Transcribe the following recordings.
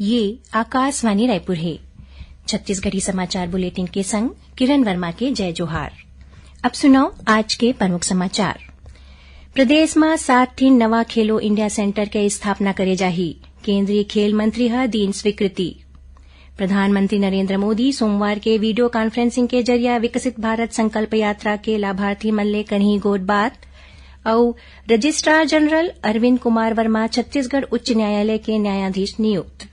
ये आकाशवाणी रायपुर है। छत्तीसगढ़ी समाचार बुलेटिन के संग किरण वर्मा के जय जोहार। अब सुनाओ आज के प्रमुख समाचार। प्रदेश में 7 ठिन नवा खेलो इंडिया सेंटर के स्थापना करे जाही। केंद्रीय खेल मंत्री ह दीन स्वीकृति। प्रधानमंत्री नरेंद्र मोदी सोमवार के वीडियो कॉन्फ्रेंसिंग के जरिए विकसित भारत संकल्प यात्रा के लाभार्थी मन ले करही गोठ बात। और रजिस्ट्रार जनरल अरविंद कुमार वर्मा छत्तीसगढ़ उच्च न्यायालय के न्यायाधीश नियुक्त।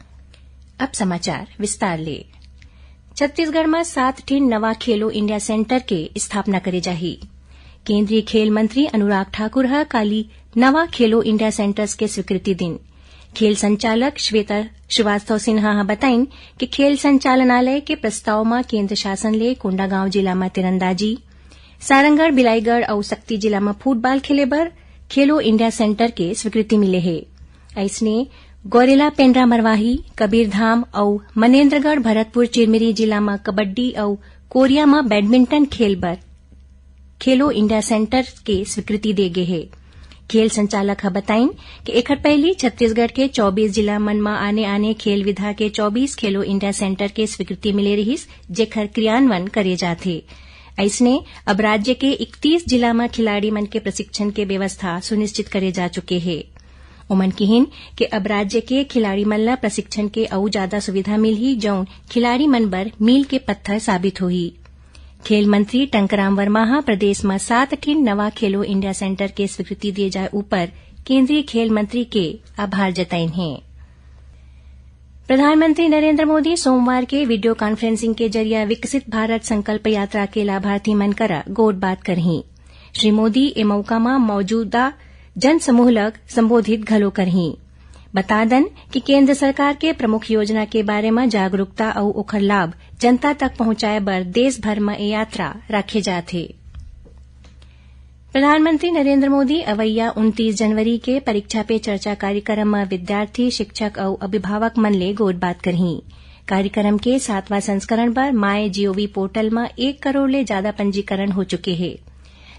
अब समाचार विस्तार ले। छत्तीसगढ़ में 7 ठिन नवा खेलो इंडिया सेंटर के स्थापना करे जाही। केंद्रीय खेल मंत्री अनुराग ठाकुर ह काली नवा खेलो इंडिया सेंटर्स के स्वीकृति दिन। खेल संचालक श्वेता श्रीवास्तव सिन्हा बताइन कि खेल संचालनालय के प्रस्ताव में केंद्र शासन ले कोंडागांव जिला में तीरंदाजी, सारंगढ़, बिलाईगढ़ और सक्ती जिला में फुटबॉल खेले बर खेलो इंडिया सेंटर के स्वीकृति मिले है। ऐसने गौरेला, पेंड्रा, मरवाही, कबीरधाम और मनेन्द्रगढ़, भरतपुर, चिरमिरी जिला में कबड्डी और कोरिया में बैडमिंटन खेल बर खेलो इंडिया सेंटर के स्वीकृति दे गे है। खेल संचालक बताइन कि एकर पहली छत्तीसगढ़ के 24 जिला मन में आने खेल विधा के 24 खेलो इंडिया सेंटर के स्वीकृति मिले रहिस, जेकर क्रियान्वयन करे जाथे। ऐसने अब राज्य के 31 जिला में खिलाड़ी मन के प्रशिक्षण के व्यवस्था सुनिश्चित करे जा चुके हैं। ओमन किहिन कि अब राज्य के खिलाड़ी मन ला प्रशिक्षण के अउ ज्यादा सुविधा मिलही, जौन खिलाड़ी मन बर मील के पत्थर साबित होही। खेल मंत्री टंकराम वर्मा हा प्रदेश में 7 ठिन नवा खेलो इंडिया सेंटर के स्वीकृति दिए जाए ऊपर केंद्रीय खेल मंत्री के आभार जताइन हैं। प्रधानमंत्री नरेंद्र मोदी सोमवार के वीडियो कॉन्फ्रेंसिंग के जरिए विकसित भारत संकल्प यात्रा के लाभार्थी मन करा गोठ बात करही। श्री मोदी ए मौका में मौजूदा जन समूह लग संबोधित घलो करही। बता दन कि केंद्र सरकार के प्रमुख योजना के बारे में जागरूकता और ओखर लाभ जनता तक पहुंचाए बर देश भर में ए यात्रा राखे जाथे। प्रधानमंत्री नरेंद्र मोदी अवैया 29 जनवरी के परीक्षा पे चर्चा कार्यक्रम में विद्यार्थी, शिक्षक और अभिभावक मन ले गोठ बात करही। कार्यक्रम के 7वां संस्करण पर MyGov पोर्टल में 1 करोड़ ले ज्यादा पंजीकरण हो चुके हैं।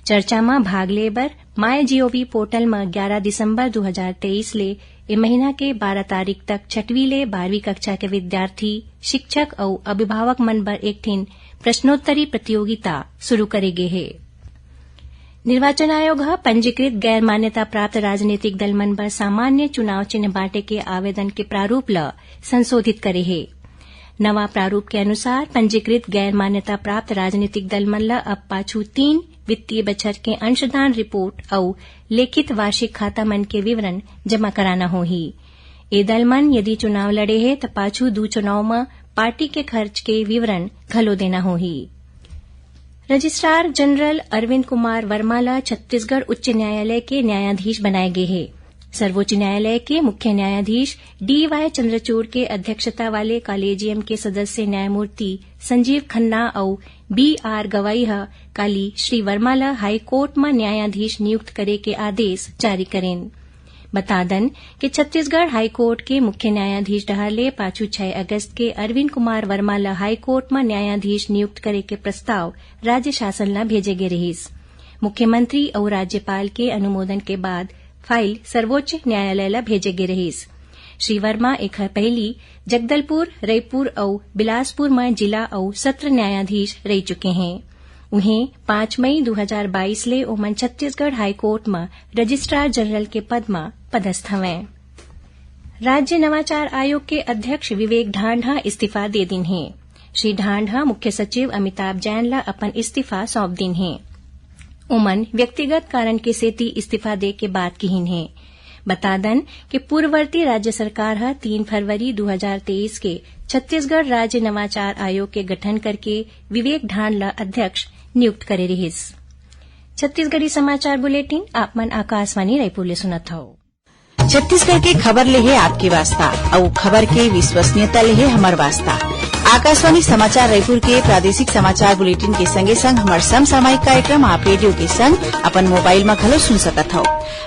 चर्चा में भाग ले बर MyGov पोर्टल में 11 दिसंबर 2023 ले ए महीना के 12 तारीख तक 6वीं ले 12वीं कक्षा के विद्यार्थी, शिक्षक और अभिभावक मन बर एक ठिन प्रश्नोत्तरी प्रतियोगिता शुरू करे गे है। निर्वाचन आयोग पंजीकृत गैर मान्यता प्राप्त राजनीतिक दल मन बर सामान्य चुनाव चिन्ह बांटे के आवेदन के प्रारूप ल संशोधित करे है। नवा प्रारूप के अनुसार पंजीकृत गैर मान्यता प्राप्त राजनीतिक दल मन ला अब पाछू 3 वित्तीय बछर के अंशदान रिपोर्ट और लिखित वार्षिक खाता मन के विवरण जमा कराना होही। ए दल मन यदि चुनाव लड़े है तो पाछू 2 चुनाव में पार्टी के खर्च के विवरण घलो देना होही। रजिस्ट्रार जनरल अरविंद कुमार वर्मा ला छत्तीसगढ़ उच्च न्यायालय के न्यायाधीश बनाए गए हैं। सर्वोच्च न्यायालय के मुख्य न्यायाधीश DY चंद्रचूड़ के अध्यक्षता वाले कॉलेजियम के सदस्य न्यायमूर्ति संजीव खन्ना और BR गवाई काली श्री वर्मा ला हाईकोर्ट में न्यायाधीश नियुक्त करे के आदेश जारी करेन। बता दन कि छत्तीसगढ़ हाईकोर्ट के मुख्य न्यायाधीश डहाले पाछू 6 अगस्त के अरविंद कुमार वर्मा ला हाईकोर्ट में न्यायाधीश नियुक्त करे के प्रस्ताव राज्य शासन ला भेजे गे रहिस। मुख्यमंत्री और राज्यपाल के अनुमोदन के बाद फाइल सर्वोच्च न्यायालय ला भेजे गे रहिस। श्री वर्मा एक पहली जगदलपुर, रायपुर और बिलासपुर में जिला और सत्र न्यायाधीश रह चुके हैं। उन्हें 5 मई 2022 ले ओमन छत्तीसगढ़ हाईकोर्ट में रजिस्ट्रार जनरल के पद में पदस्थ हवें। राज्य नवाचार आयोग के अध्यक्ष विवेक ढांढा इस्तीफा दे दिन है। श्री ढांढा मुख्य सचिव अमिताभ जैन ला अपन इस्तीफा सौंप दिन है। ओमन व्यक्तिगत कारण के सेती इस्तीफा दे के बात किहिन है। बता दन कि पूर्ववर्ती राज्य सरकार 3 फरवरी 2023 के छत्तीसगढ़ राज्य नवाचार आयोग के गठन करके विवेक ढांड ला अध्यक्ष नियुक्त करे रहिस। छत्तीसगढ़ी समाचार बुलेटिन आप मन आकाशवाणी रायपुर ले सुनत हव। छत्तीसगढ़ के खबर ले है आपके वास्ता और खबर के विश्वसनीयता ले है हमार वास्ता। आकाशवाणी समाचार रायपुर के प्रादेशिक समाचार बुलेटिन के संगे संग हमार समसामयिक कार्यक्रम आप रेडियो के संग अपन मोबाइल में घलो सुन सकत हव।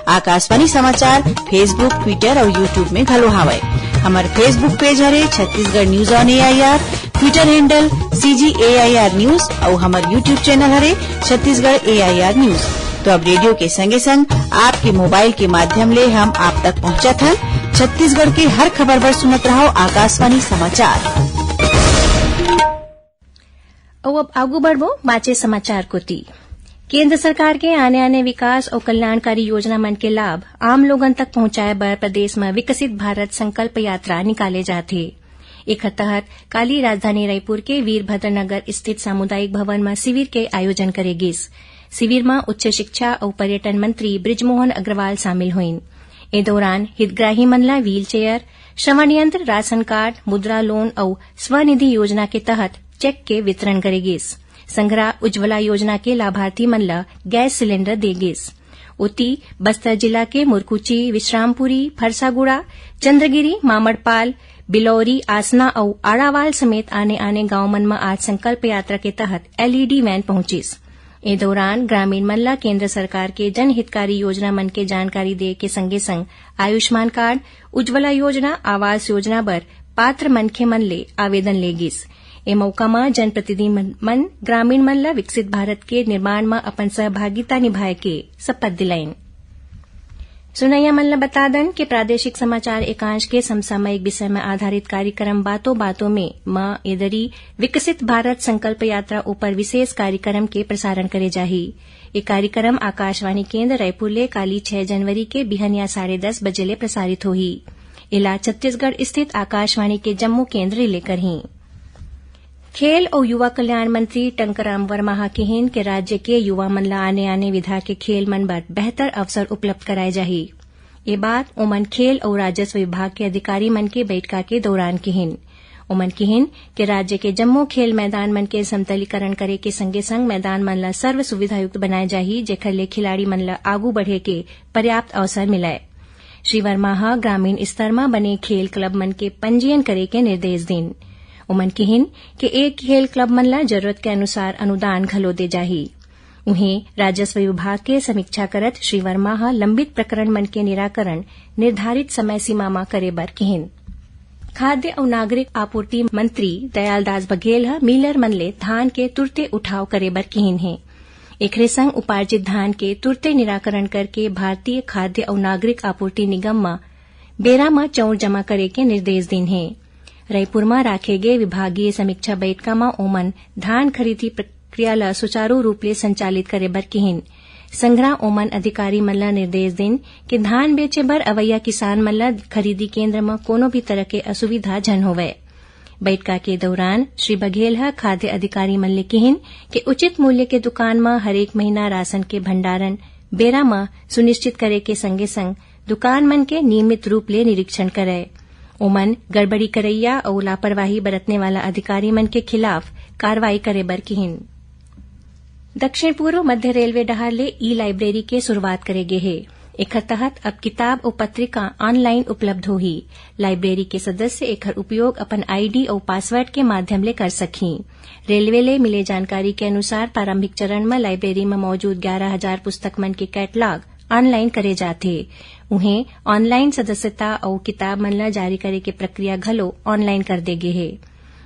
आकाशवाणी समाचार फेसबुक, ट्विटर और यूट्यूब में घलो हावय। हमार फेसबुक पेज हरे Chhattisgarh news on AIR, Twitter handle CGAIR news और हमार यूट्यूब चैनल हरे छत्तीसगढ़ AIR न्यूज। तो अब रेडियो के संगे संग आपके मोबाइल के माध्यम ले हम आप तक पहुंचत हन छत्तीसगढ़ के हर खबर पर सुनत रहो आकाशवाणी समाचार। अब आगू बढ़बो बाचे समाचार कोती। केंद्र सरकार के आने विकास और कल्याणकारी योजना मन के लाभ आम लोगन तक पहुंचाए बर प्रदेश में विकसित भारत संकल्प यात्रा निकाले जाथे। एकर तहत काली राजधानी रायपुर के वीरभद्र नगर स्थित सामुदायिक भवन में शिविर के आयोजन करे गिस। शिविर में उच्च शिक्षा और पर्यटन मंत्री बृजमोहन अग्रवाल शामिल हुईन। ए दौरान हितग्राही मन ला व्हील चेयर, श्रवण यंत्र, राशन कार्ड, मुद्रा लोन और स्वनिधि योजना के तहत चेक के वितरण करे गिस। संग्रह उज्ज्वला योजना के लाभार्थी मन ला गैस सिलेंडर दे गिस। उती बस्तर जिला के मुरकुची, विश्रामपुरी, फरसागुड़ा, चंद्रगिरी, मामड़पाल, बिलौरी, आसना और आड़ावाल समेत आने गांव मन में आज संकल्प यात्रा के तहत एलईडी वैन पहुंचिस। ए दौरान ग्रामीण मन ला केंद्र सरकार के जनहितकारी योजना मन के जानकारी दे के संगे संग आयुष्मान कार्ड, उज्ज्वला योजना, आवास योजना बर पात्र मनखे मन ले आवेदन ले गिस। ए मौका में जनप्रतिनिधि मन ग्रामीण मन ला विकसित भारत के निर्माण में अपन सहभागिता निभाए के शपथ दिलाइन। सुनैया मन ला बता दन कि प्रादेशिक समाचार एकांश के समसामयिक विषय में आधारित कार्यक्रम बातों बातों में मां एदरी विकसित भारत संकल्प यात्रा ऊपर विशेष कार्यक्रम के प्रसारण करे जाही। ये कार्यक्रम आकाशवाणी केंद्र रायपुर ले काली 6 जनवरी के बिहनिया 10:30 बजे ले प्रसारित होही। इला छत्तीसगढ़ स्थित आकाशवाणी के जम्मू केंद्र ले करही। खेल और युवा कल्याण मंत्री टंकराम वर्मा कहिन के राज्य के युवा मन ला आने विधा के खेल मन बर बेहतर अवसर उपलब्ध कराए जाही। ये बात ओमन खेल और राजस्व विभाग के अधिकारी मन के बैठका के दौरान कहिन। ओमन कहिन के राज्य के जम्मू खेल मैदान मन के समतलीकरण करे के संगे संग मैदान मन ला सर्व सुविधायुक्त बनाए जाही, जेकर ले खिलाड़ी मन ला आगू बढ़े के पर्याप्त अवसर मिलाए। श्री वर्मा ग्रामीण स्तर में बने खेल क्लब मन के पंजीयन करे के निर्देश दिन। उमन कहिन कि एक खेल क्लब मन ला जरूरत के अनुसार अनुदान घलो दे जाही। उन्हें राजस्व विभाग के समीक्षा करत श्री वर्मा लंबित प्रकरण मन के निराकरण निर्धारित समय सीमा में करे बर कहिन। खाद्य और नागरिक आपूर्ति मंत्री दयालदास बघेल मिलर मन ले धान के तुरते उठाव करे बर कहिन है। एकरे संग उपार्जित धान के तुरते निराकरण करके भारतीय खाद्य और नागरिक आपूर्ति निगम में बेरा में चौर जमा करे के निर्देश दिन है। रायपुर में राखे गए विभागीय समीक्षा बैठका में ओमन धान खरीदी प्रक्रिया ला सुचारू रूप ले संचालित करे बर कहिन। संग्रह ओमन अधिकारी मन ला निर्देश दिन कि धान बेचे बर अवैया किसान मन ला खरीदी केंद्र में कोनो भी तरह के असुविधा जन होवे। बैठका के दौरान श्री बघेल खाद्य अधिकारी मन ले कहिन कि उचित मूल्य के दुकान में हरेक महीना राशन के भंडारण बेरा में सुनिश्चित करे के संगे संग दुकान मन के नियमित रूप ले निरीक्षण करे। ओमन गड़बड़ी करैया और लापरवाही बरतने वाला अधिकारी मन के खिलाफ कार्रवाई करे बर कहिन। दक्षिण पूर्व मध्य रेलवे डहार ले ई लाइब्रेरी के शुरुआत करे गे हे। एकर तहत अब किताब और पत्रिका ऑनलाइन उपलब्ध होही। लाइब्रेरी के सदस्य एकर उपयोग अपन आईडी और पासवर्ड के माध्यम ले कर सकही। रेलवे ले मिले जानकारी के अनुसार प्रारंभिक चरण में लाइब्रेरी में मौजूद 11,000 पुस्तक मन के कैटलॉग ऑनलाइन करे जाथे। उन्हें ऑनलाइन सदस्यता और किताब मन ला जारी करे के प्रक्रिया घलो ऑनलाइन कर दे गे हे।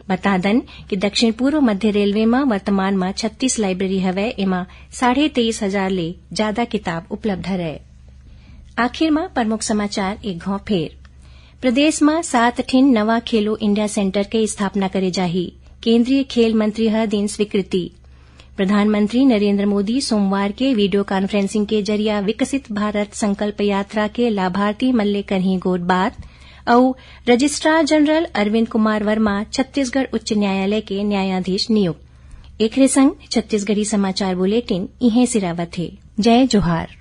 बता दन कि दक्षिण पूर्व मध्य रेलवे में वर्तमान में 36 लाइब्रेरी हवे। एमा 23,500 ले ज्यादा किताब उपलब्ध है। आखिर में प्रमुख समाचार एक घाव फेर। प्रदेश में 7 ठिन नवा खेलो इंडिया सेंटर के स्थापना करे जाही। केंद्रीय खेल मंत्री दिन स्वीकृति। प्रधानमंत्री नरेंद्र मोदी सोमवार के वीडियो कॉन्फ्रेंसिंग के जरिया विकसित भारत संकल्प यात्रा के लाभार्थी मन ले करही गोट बात और रजिस्ट्रार जनरल अरविंद कुमार वर्मा छत्तीसगढ़ उच्च न्यायालय के न्यायाधीश नियुक्त। एकरे संग छत्तीसगढ़ी समाचार बुलेटिन इहें सिरावत है। जय जोहार।